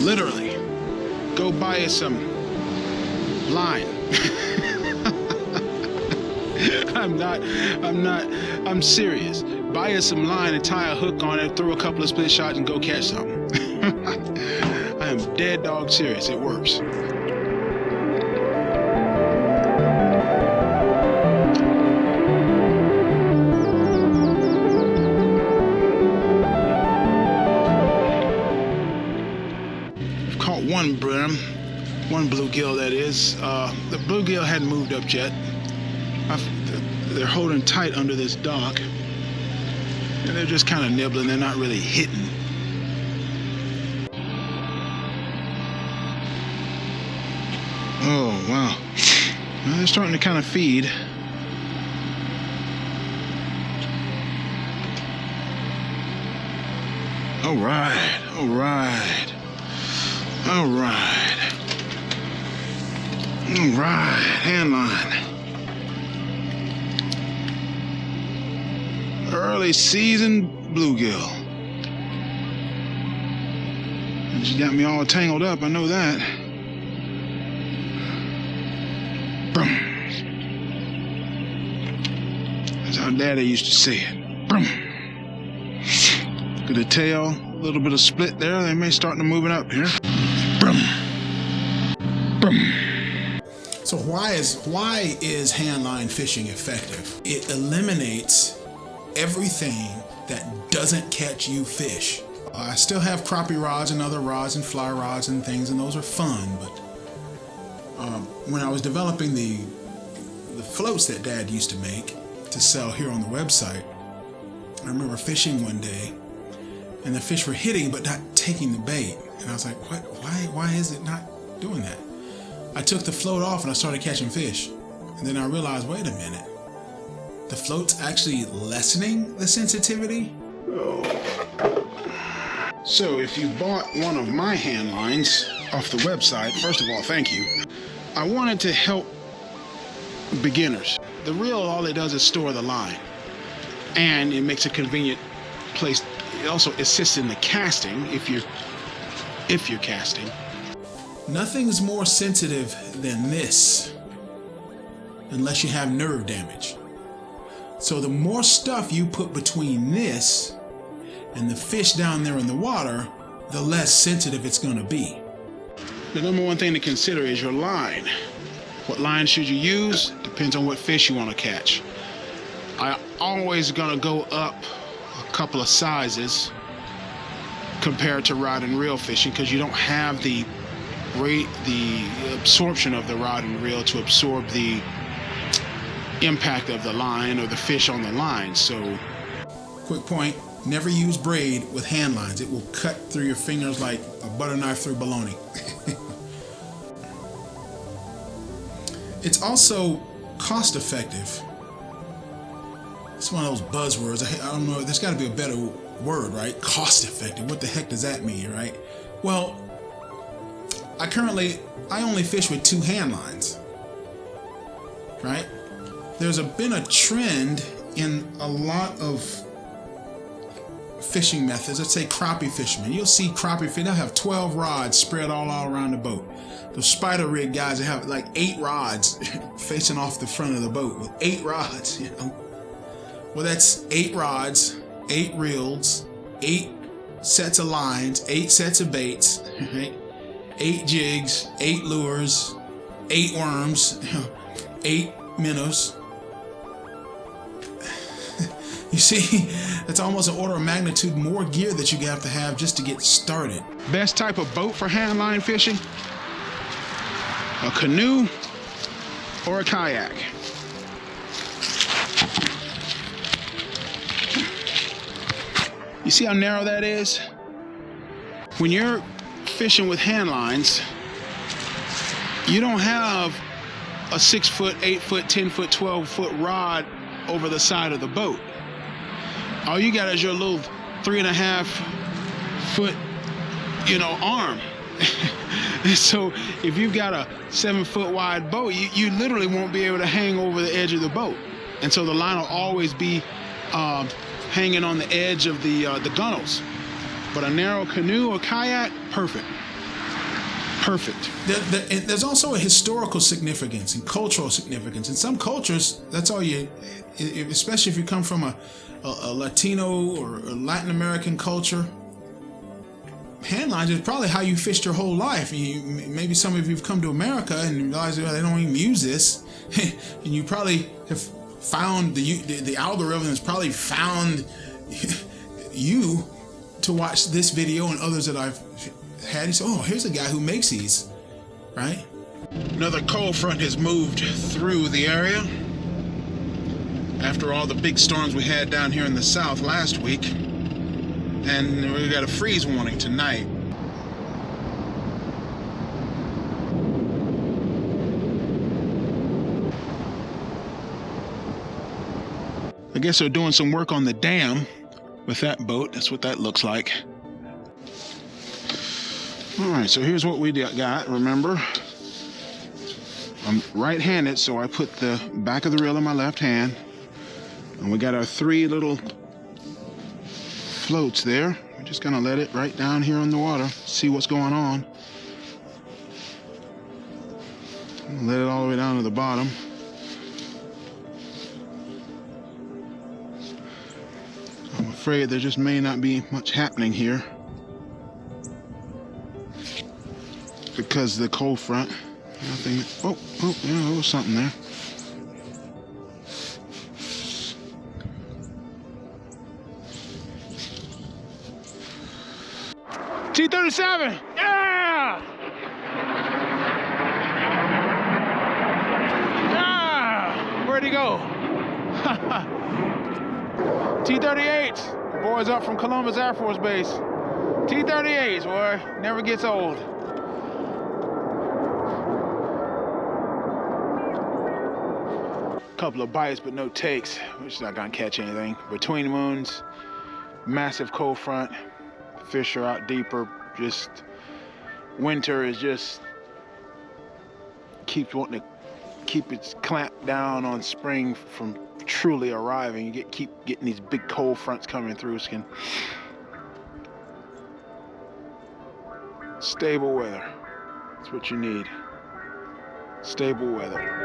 Literally, go buy you some line. I'm serious. Buy you some line and tie a hook on it, throw a couple of split shots and go catch something. I am dead dog serious, it works. Caught one brim, one bluegill that is. The bluegill hadn't moved up yet. They're holding tight under this dock, and they're just kind of nibbling. They're not really hitting. Oh wow! Well, they're starting to kind of feed. All right, all right, all right, all right. Handline. Early season bluegill. And she got me all tangled up, I know that. Brum. That's how Daddy used to say it. Brum. Look at the tail, a little bit of split there. They may start to move it up here. Brum. Brum. So why is handline fishing effective? It eliminates everything that doesn't catch you fish. I still have crappie rods and other rods and fly rods and things, and those are fun, but when I was developing the floats that Dad used to make to sell here on the website, I remember fishing one day and the fish were hitting but not taking the bait, and I was like, what? Why is it not doing that? I took the float off and I started catching fish, and then I realized, wait a minute, the float's actually lessening the sensitivity. So if you bought one of my hand lines off the website, first of all, thank you. I wanted to help beginners. The reel, all it does is store the line, and it makes a convenient place. It also assists in the casting if you're casting. Nothing's more sensitive than this, unless you have nerve damage. So the more stuff you put between this and the fish down there in the water, the less sensitive it's going to be. The number one thing to consider is your line. What line should you use? Depends on what fish you want to catch. I always going to go up a couple of sizes compared to rod and reel fishing, because you don't have the absorption of the rod and reel to absorb the impact of the line or the fish on the line. So, quick point, never use braid with hand lines. It will cut through your fingers like a butter knife through bologna. It's also cost effective. It's one of those buzzwords. I don't know, there's got to be a better word, right? Cost effective. What the heck does that mean, right? Well, I only fish with 2 hand lines, right? There's been a trend in a lot of fishing methods. Let's say crappie fishermen. You'll see crappie fish, they'll have 12 rods spread all around the boat. The spider rig guys, they have like 8 rods facing off the front of the boat with 8 rods, you know. Well, that's 8 rods, 8 reels, 8 sets of lines, 8 sets of baits, right? 8 jigs, 8 lures, 8 worms, 8 minnows. You see, that's almost an order of magnitude more gear that you have to have just to get started. Best type of boat for handline fishing? A canoe or a kayak? You see how narrow that is? When you're fishing with hand lines, you don't have a 6-foot, 8-foot, 10-foot, 12-foot rod over the side of the boat. All you got is your little 3.5-foot, arm. So if you've got a 7-foot wide boat, you literally won't be able to hang over the edge of the boat. And so the line will always be hanging on the edge of the gunnels. But a narrow canoe or kayak, perfect. perfect. There's also a historical significance and cultural significance. In some cultures, that's all you, especially if you come from a Latino or a Latin American culture, hand lines is probably how you fished your whole life. Maybe some of you have come to America and realize they don't even use this, and you probably have found the algorithm has probably found you to watch this video and others that I've had. You say, oh, here's a guy who makes these, right? Another cold front has moved through the area after all the big storms we had down here in the south last week, and we got a freeze warning tonight. I guess they're doing some work on the dam with that boat. That's what that looks like. All right, so here's what we got. Remember, I'm right-handed, so I put the back of the reel in my left hand, and we got our 3 little floats there. We're just gonna let it right down here on the water, see what's going on. Let it all the way down to the bottom. I'm afraid there just may not be much happening here because of the cold front. Nothing. Oh, yeah, there was something there. T-37! Yeah! Yeah! Where'd he go? T-38. Boys up from Columbus Air Force Base. T-38s, boy. Never gets old. Couple of bites, but no takes. We're just not gonna catch anything. Between moons, massive cold front. Fish are out deeper. Just winter is just keeps wanting to keep its clamp down on spring from truly arriving. You keep getting these big cold fronts coming through. Skin. Stable weather. That's what you need. Stable weather.